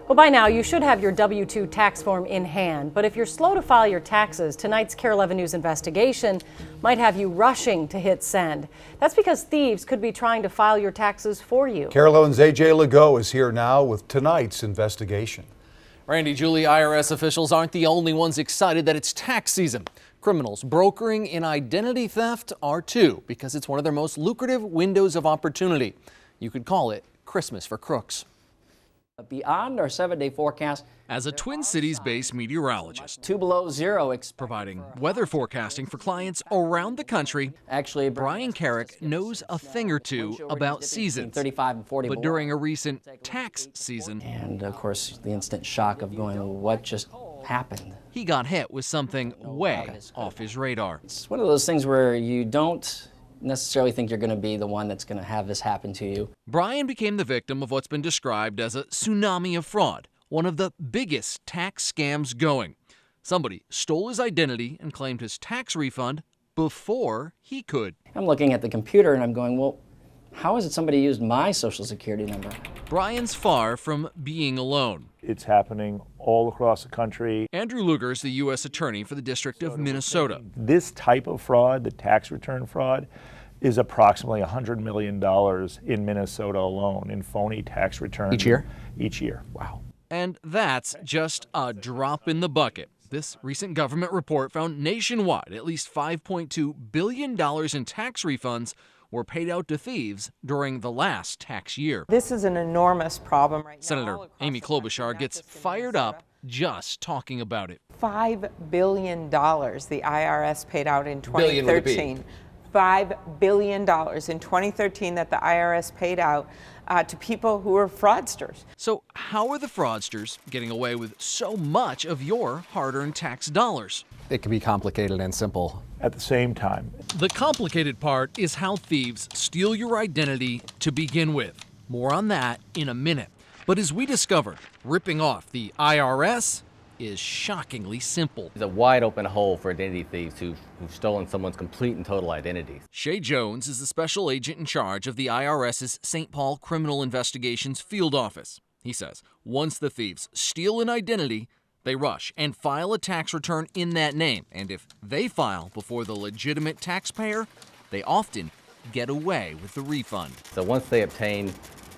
Well, by now, you should have your W-2 tax form in hand. But if you're slow to file your taxes, tonight's KARE 11 News investigation might have you rushing to hit send. That's because thieves could be trying to file your taxes for you. KARE 11's AJ Legault is here now with tonight's investigation. Randy, Julie, IRS officials aren't the only ones excited that it's tax season. Criminals brokering in identity theft are too, because it's one of their most lucrative windows of opportunity. You could call it Christmas for crooks. Beyond our 7-day forecast, as a Twin Cities-based meteorologist, 2 below zero, providing weather forecasting for clients around the country, actually, Brian Carrick knows a thing or two about seasons. 35 and 40. But during a recent tax season, and of course, the instant shock of going, well, what just happened? He got hit with something way off his radar. It's one of those things where you don't necessarily think you're going to be the one that's going to have this happen to you. Brian became the victim of what's been described as a tsunami of fraud, one of the biggest tax scams going. Somebody stole his identity and claimed his tax refund before he could. I'm looking at the computer and I'm going, well, how is it somebody used my social security number? Brian's far from being alone. It's happening all across the country. Andrew Luger is the U.S. Attorney for the District of Minnesota. This type of fraud, the tax return fraud, is approximately $100 million in Minnesota alone in phony tax returns. Each year? Each year. Wow. And that's just a drop in the bucket. This recent government report found nationwide at least $5.2 billion in tax refunds were paid out to thieves during the last tax year. This is an enormous problem right now. Senator Amy Klobuchar gets fired up just talking about it. $5 billion the IRS paid out in 2013. $5 billion in 2013 that the IRS paid out to people who were fraudsters. So how are the fraudsters getting away with so much of your hard-earned tax dollars? It can be complicated and simple at the same time. The complicated part is how thieves steal your identity to begin with. More on that in a minute. But as we discovered, ripping off the IRS is shockingly simple. There's a wide open hole for identity thieves who've stolen someone's complete and total identities. Shay Jones is the special agent in charge of the IRS's St. Paul Criminal Investigations Field Office. He says once the thieves steal an identity, they rush and file a tax return in that name. And if they file before the legitimate taxpayer, they often get away with the refund. So once they obtain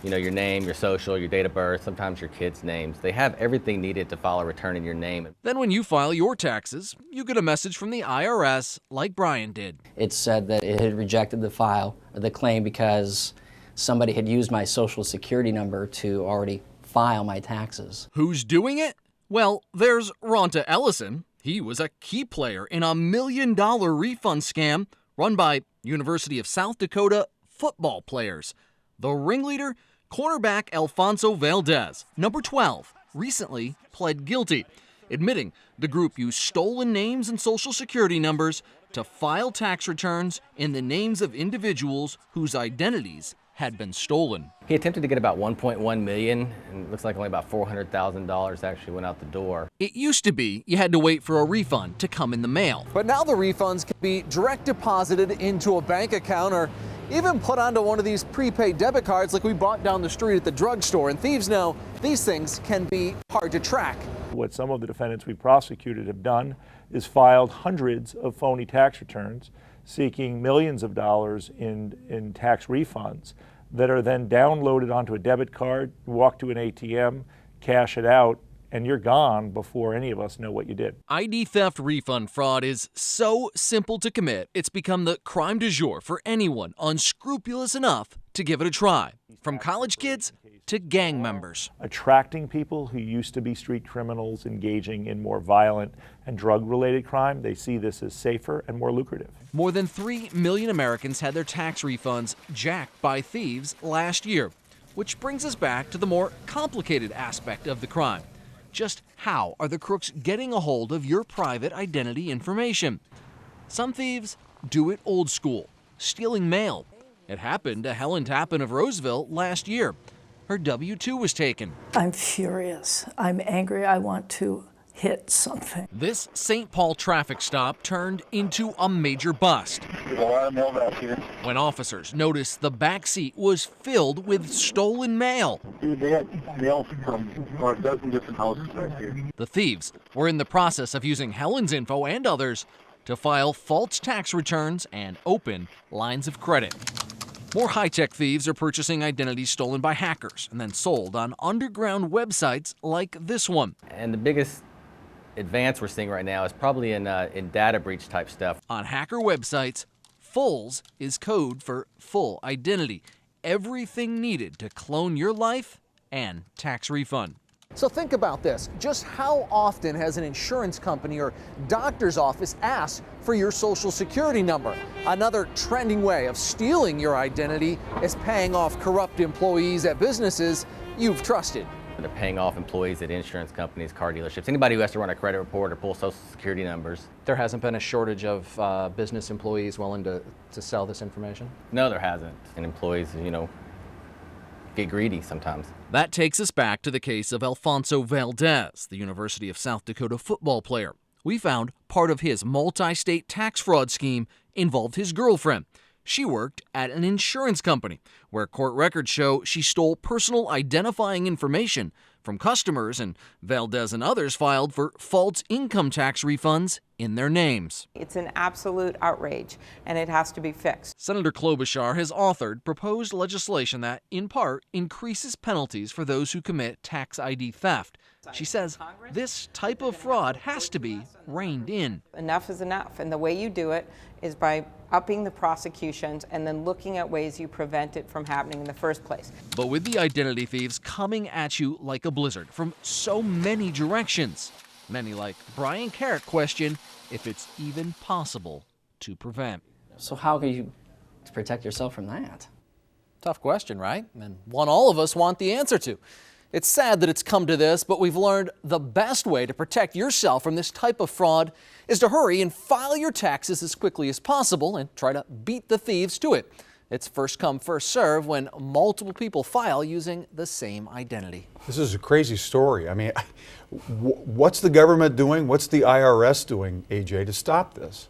your name, your social, your date of birth, sometimes your kids' names. They have everything needed to file a return in your name. Then when you file your taxes, you get a message from the IRS like Brian did. It said that it had rejected the claim because somebody had used my social security number to already file my taxes. Who's doing it? Well, there's Ronta Ellison. He was a key player in a $1 million refund scam run by University of South Dakota football players. The ringleader, cornerback Alfonso Valdez, number 12, recently pled guilty, admitting the group used stolen names and social security numbers to file tax returns in the names of individuals whose identities had been stolen. He attempted to get about $1.1 million, and it looks like only about $400,000 actually went out the door. It used to be you had to wait for a refund to come in the mail. But now the refunds can be direct deposited into a bank account or even put onto one of these prepaid debit cards like we bought down the street at the drugstore. And thieves know these things can be hard to track. What some of the defendants we prosecuted have done is filed hundreds of phony tax returns seeking millions of dollars in tax refunds that are then downloaded onto a debit card, walk to an ATM, cash it out, and you're gone before any of us know what you did. ID theft refund fraud is so simple to commit, it's become the crime du jour for anyone unscrupulous enough to give it a try, from college kids to gang members. Attracting people who used to be street criminals engaging in more violent and drug-related crime, they see this as safer and more lucrative. More than 3 million Americans had their tax refunds jacked by thieves last year, which brings us back to the more complicated aspect of the crime. Just how are the crooks getting a hold of your private identity information? Some thieves do it old school, stealing mail. It happened to Helen Tappan of Roseville last year. Her W-2 was taken. I'm furious. I'm angry. I want to hit something. This St. Paul traffic stop turned into a major bust There's a lot of mail back here. when officers noticed the back seat was filled with stolen mail. Dude, they had mail from a dozen different houses back here. The thieves were in the process of using Helen's info and others to file false tax returns and open lines of credit. More high-tech thieves are purchasing identities stolen by hackers and then sold on underground websites like this one. And the biggest advance we're seeing right now is probably in data breach type stuff. On hacker websites, FULS is code for full identity. Everything needed to clone your life and tax refund. So think about this. Just how often has an insurance company or doctor's office asked for your social security number? Another trending way of stealing your identity is paying off corrupt employees at businesses you've trusted. They're paying off employees at insurance companies, car dealerships, anybody who has to run a credit report or pull social security numbers. There hasn't been a shortage of business employees willing to sell this information? No, there hasn't. And employees, get greedy sometimes. That takes us back to the case of Alfonso Valdez, the University of South Dakota football player. We found part of his multi-state tax fraud scheme involved his girlfriend. She worked at an insurance company where court records show she stole personal identifying information from customers, and Valdez and others filed for false income tax refunds in their names. It's an absolute outrage, and it has to be fixed. Senator Klobuchar has authored proposed legislation that, in part, increases penalties for those who commit tax ID theft. She says this type of fraud has to be reined in. Enough is enough, and the way you do it is by upping the prosecutions and then looking at ways you prevent it from happening in the first place. But with the identity thieves coming at you like a blizzard from so many directions, many like Brian Carrick question if it's even possible to prevent. So how can you protect yourself from that? Tough question, right? And one all of us want the answer to. It's sad that it's come to this, but we've learned the best way to protect yourself from this type of fraud is to hurry and file your taxes as quickly as possible and try to beat the thieves to it. It's first come, first serve when multiple people file using the same identity. This is a crazy story. I mean, what's the government doing? What's the IRS doing, AJ, to stop this?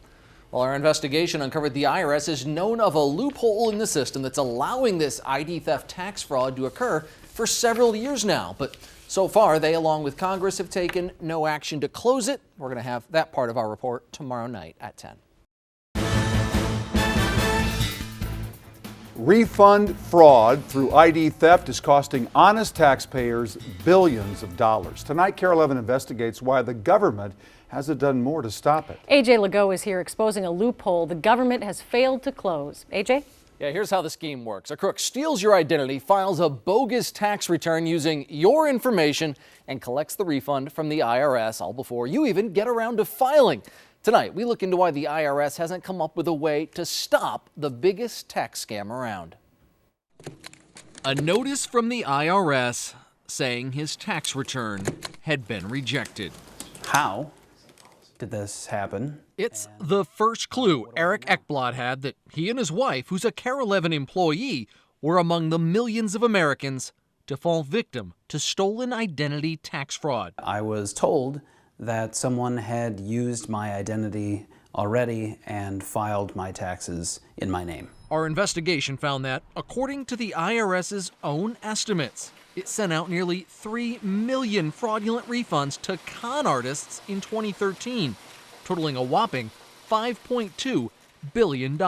Well, our investigation uncovered the IRS is known of a loophole in the system that's allowing this ID theft tax fraud to occur for several years now. But so far, they, along with Congress, have taken no action to close it. We're going to have that part of our report tomorrow night at 10. Refund fraud through ID theft is costing honest taxpayers billions of dollars. Tonight, KARE 11 investigates why the government hasn't done more to stop it. AJ Legault is here exposing a loophole the government has failed to close. AJ? Yeah, here's how the scheme works. A crook steals your identity, files a bogus tax return using your information, and collects the refund from the IRS all before you even get around to filing. Tonight, we look into why the IRS hasn't come up with a way to stop the biggest tax scam around. A notice from the IRS saying his tax return had been rejected. How did this happen? It's the first clue Eric Ekblad had that he and his wife, who's a KARE 11 employee, were among the millions of Americans to fall victim to stolen identity tax fraud. I was told that someone had used my identity already and filed my taxes in my name. Our investigation found that, according to the IRS's own estimates, it sent out nearly 3 million fraudulent refunds to con artists in 2013, totaling a whopping $5.2 billion.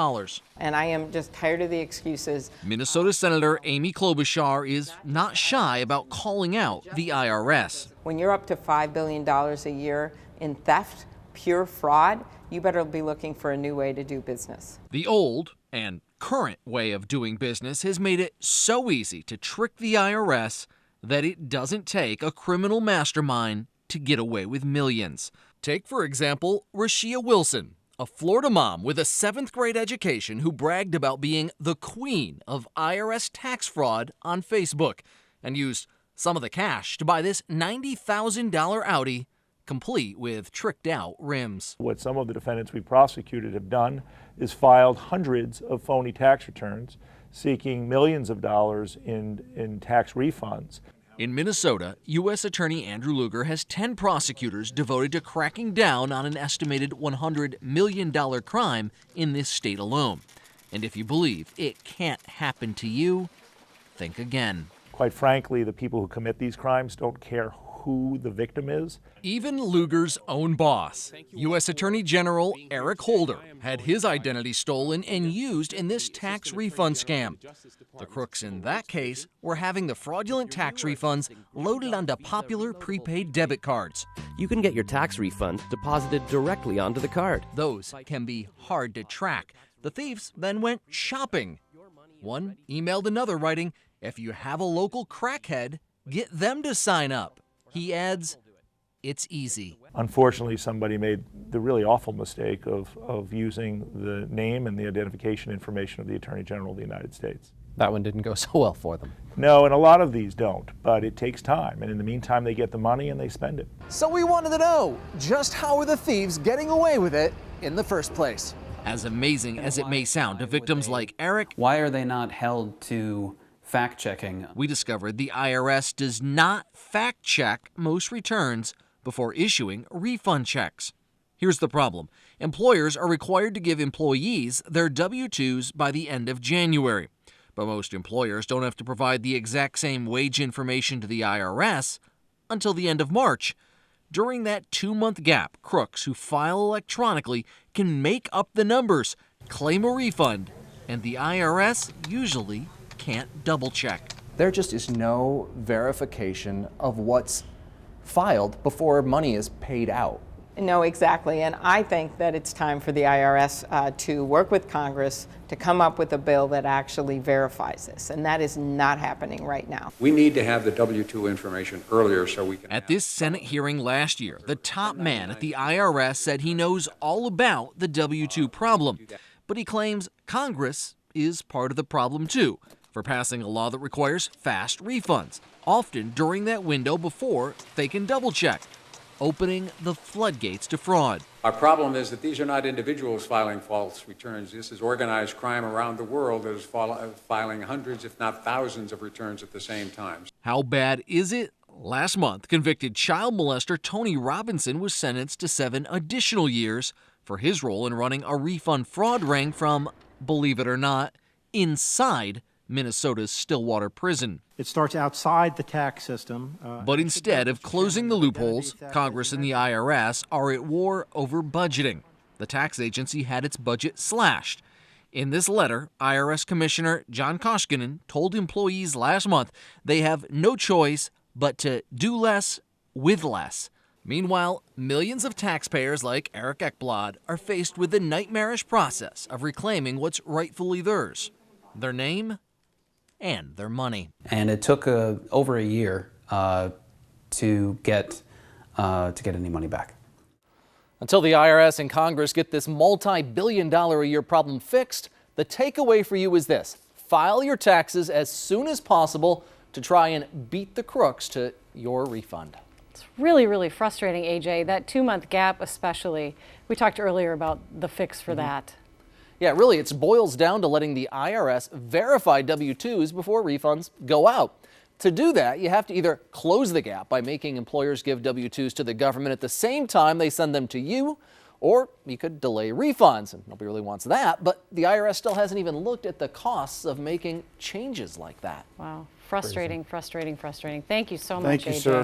And I am just tired of the excuses. Minnesota Senator Amy Klobuchar is not shy about calling out the IRS. When you're up to $5 billion a year in theft, pure fraud, you better be looking for a new way to do business. The old and current way of doing business has made it so easy to trick the IRS that it doesn't take a criminal mastermind to get away with millions. Take, for example, Rashia Wilson, a Florida mom with a 7th grade education who bragged about being the queen of IRS tax fraud on Facebook and used some of the cash to buy this $90,000 Audi, complete with tricked-out rims. What some of the defendants we prosecuted have done is filed hundreds of phony tax returns seeking millions of dollars in tax refunds. In Minnesota, U.S. Attorney Andrew Luger has 10 prosecutors devoted to cracking down on an estimated $100 million crime in this state alone. And if you believe it can't happen to you, think again. Quite frankly, the people who commit these crimes don't care who the victim is. Even Lugar's own boss, U.S. Attorney General Eric Holder, had his identity stolen and used in this tax refund scam. The crooks in that case were having the fraudulent tax refunds loaded onto popular prepaid debit cards. You can get your tax refund deposited directly onto the card. Those can be hard to track. The thieves then went shopping. One emailed another writing, "If you have a local crackhead, get them to sign up." He adds, "It's easy." Unfortunately, somebody made the really awful mistake of using the name and the identification information of the Attorney General of the United States. That one didn't go so well for them. No, and a lot of these don't, but it takes time. And in the meantime, they get the money and they spend it. So we wanted to know, just how are the thieves getting away with it in the first place? As amazing as it may sound to victims like Eric, Why are they not held to fact-checking? we discovered the IRS does not fact-check most returns before issuing refund checks. Here's the problem. Employers are required to give employees their W-2s by the end of January. But most employers don't have to provide the exact same wage information to the IRS until the end of March. During that 2-month gap, crooks who file electronically can make up the numbers, claim a refund, and the IRS usually can't double-check. There just is no verification of what's filed before money is paid out. No, exactly. And I think that it's time for the IRS to work with Congress to come up with a bill that actually verifies this. And that is not happening right now. We need to have the W-2 information earlier so we can... At this Senate hearing last year, the top man at the IRS said he knows all about the W-2 problem. But he claims Congress is part of the problem too, for passing a law that requires fast refunds, often during that window before they can double-check, opening the floodgates to fraud. Our problem is that these are not individuals filing false returns. This is organized crime around the world that is filing hundreds, if not thousands, of returns at the same time. How bad is it? Last month, convicted child molester Tony Robinson was sentenced to 7 additional years for his role in running a refund fraud ring from, believe it or not, inside Minnesota's Stillwater prison. It starts outside the tax system. But instead of closing the loopholes, Congress and the IRS are at war over budgeting. The tax agency had its budget slashed. In this letter, IRS Commissioner John Koskinen told employees last month they have no choice but to do less with less. Meanwhile, millions of taxpayers like Eric Ekblad are faced with the nightmarish process of reclaiming what's rightfully theirs, their name and their money. And it took over a year to get any money back. Until the IRS and Congress get this multi-billion-dollar-a-year problem fixed, the takeaway for you is this: file your taxes as soon as possible to try and beat the crooks to your refund. It's really, really frustrating, AJ. That 2-month gap especially. We talked earlier about the fix for that. Yeah, really, it boils down to letting the IRS verify W-2s before refunds go out. To do that, you have to either close the gap by making employers give W-2s to the government at the same time they send them to you, or you could delay refunds, and nobody really wants that, but the IRS still hasn't even looked at the costs of making changes like that. Wow, frustrating, frustrating, frustrating. Thank you so much, AJ. Thank you, sir.